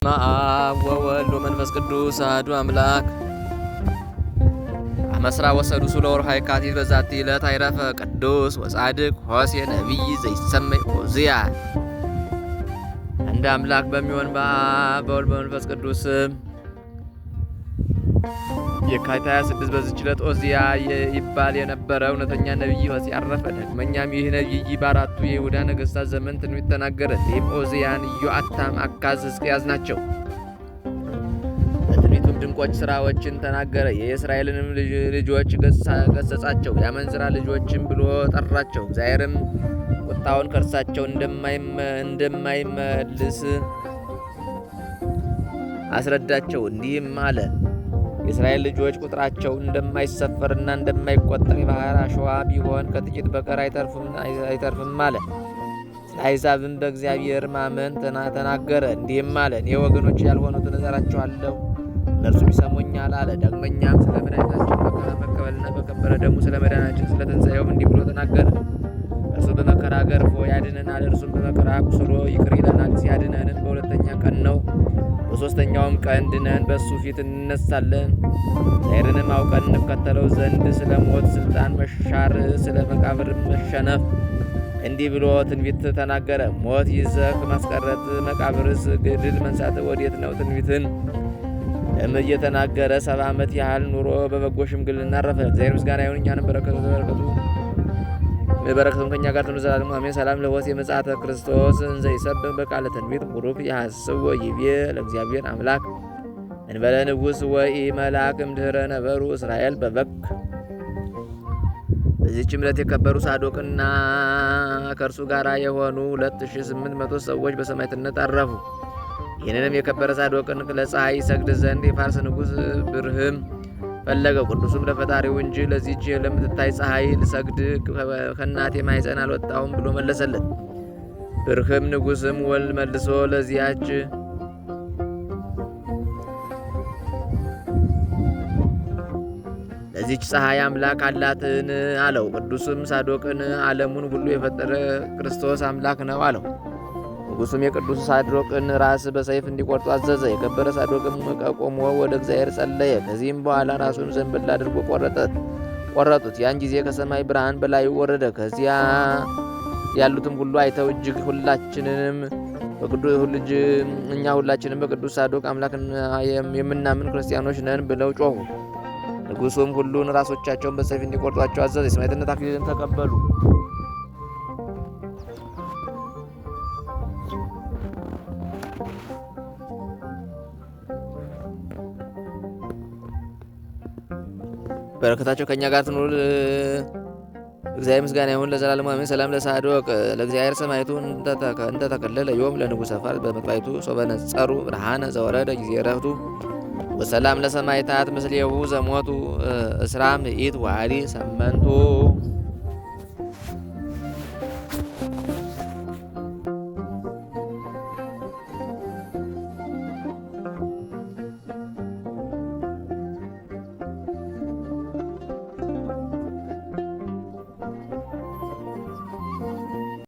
አብ ወወልድ ወመንፈስ ቅዱስ አሐዱ አምላክ አመስራ ወሰዱሱ ለወርኃ የካቲት በዛቲ ዕለት አይረፈ ቅዱስ ወጻድቅ ሆሴዕ ነቢይ ዘይሰመይ ዖዝያ። አንድ አምላክ በሚሆን በአብ በወልድ በመንፈስ ቅዱስ የካቲት 26 በዚች ዕለት ዖዝያ ይባል የነበረ እውነተኛ ነቢይ ሆሴዕ አረፈ። ዳግመኛም ይህ ነቢይ በአራቱ የይሁዳ ነገሥታት ዘመን ትንቢት ተናገረ። ይህም ዖዝያን፣ ኢዮአታም፣ አካዝ፣ ሕዝቅያስ ናቸው። በትንቢቱም ድንቆች ሥራዎችን ተናገረ። የእስራኤልንም ልጆች ገሠጻቸው፣ የአመንዝራ ልጆችም ብሎ ጠራቸው። እግዚአብሔርም ቁጣውን ከእርሳቸው እንደማይመልስ አስረዳቸው። እንዲህም አለ። የእስራኤል ልጆች ቁጥራቸው እንደማይሰፈርና እንደማይቆጠር የባሕር አሸዋ ቢሆን ከጥቂት በቀር አይተርፍም አለ። ስለ አሕዛብም በእግዚአብሔር ማመን ተናገረ። እንዲህም አለ። እኔ ወገኖች ያልሆኑትን እዘራቸዋለሁ፣ እነርሱም ይሰሙኛል አለ። ዳግመኛም ስለ መድኃኒታችን መቀበልና በከበረ ደሙ ስለ መዳናችን ስለ ትንሣኤውም እንዲህ ብሎ ተናገረ። እርሱ በመከራ ገርፎ ያድነናል፣ እርሱም በመከራ ቁስሎ ይቅር ይለናል። ሲያድነንም በሁለተኛ ቀን ነው። በሦስተኛውም ቀን ድነን በእሱ ፊት እንነሳለን። እግዚአብሔርንም አውቀን እንከተለው ዘንድ ስለ ሞት ሥልጣን መሻር፣ ስለ መቃብር መሸነፍ እንዲህ ብሎ ትንቢት ተናገረ። ሞት ይዘህ ማስቀረት፣ መቃብርስ ድል መንሳት ወዴት ነው? ትንቢትን እየተናገረ 70 ዓመት ያህል ኑሮ በበጎ ሽምግልና አረፈ። እግዚአብሔር ምስጋና ይሁን፣ እኛንም በረከቱም ከእኛ ጋር ትኑር ለዘላለሙ አሜን። ሰላም ለሆሴዕ ምጽአተ ክርስቶስ እንዘ ይሰብክ በቃለ ትንቢት ቡሩክ ይሐስብ ወይቤ ለእግዚአብሔር አምላክ እንበለ ንጉሥ ወኢ መልአክ እምድኅረ ነበሩ እስራኤል በበክ። በዚህችም ዕለት የከበሩ ሳዶቅና ከእርሱ ጋር የሆኑ 2800 ሰዎች በሰማዕትነት አረፉ። ይህንንም የከበረ ሳዶቅን ለፀሐይ ይሰግድ ዘንድ የፋርስ ንጉሥ ብርህም ፈለገው። ቅዱሱም ለፈጣሪው እንጂ ለዚህች ለምትታይ ፀሐይ ልሰግድ ከእናቴ ማኅፀን አልወጣሁም ብሎ መለሰለት። ብርህም ንጉሥም ወልድ መልሶ ለዚህች ፀሐይ አምላክ አላትን አለው። ቅዱስም ሳዶቅን ዓለሙን ሁሉ የፈጠረ ክርስቶስ አምላክ ነው አለው። ንጉሡም የቅዱስ ሳዶቅን ራስ በሰይፍ እንዲቆርጡ አዘዘ። የከበረ ሳዶቅም ቆሞ ወደ እግዚአብሔር ጸለየ። ከዚህም በኋላ ራሱን ዘንበል አድርጎ ቆረጡት። ያን ጊዜ ከሰማይ ብርሃን በላዩ ወረደ። ከዚያ ያሉትም ሁሉ አይተው እጅግ እኛ ሁላችንም በቅዱስ ሳዶቅ አምላክ የምናምን ክርስቲያኖች ነን ብለው ጮኹ። ንጉሡም ሁሉን ራሶቻቸውን በሰይፍ እንዲቆርጧቸው አዘዘ። የሰማዕትነት አክሊልን ተቀበሉ። በረከታቸው ከእኛ ጋር ትኑር። እግዚአብሔር ምስጋና ይሁን ለዘላለሙ አሜን። ሰላም ለሳዶቅ ለእግዚአብሔር ሰማዕቱ እንተ ተከለለ ዮም ለንጉሠ ፋርስ በመጥባይቱ ሶበነጸሩ ብርሃነ ዘወረደ ጊዜ ዕረፍቱ ወሰላም ለሰማዕታት ምስሌሁ ዘሞቱ እስራ ምኢት ወአዲ ሰመንቱ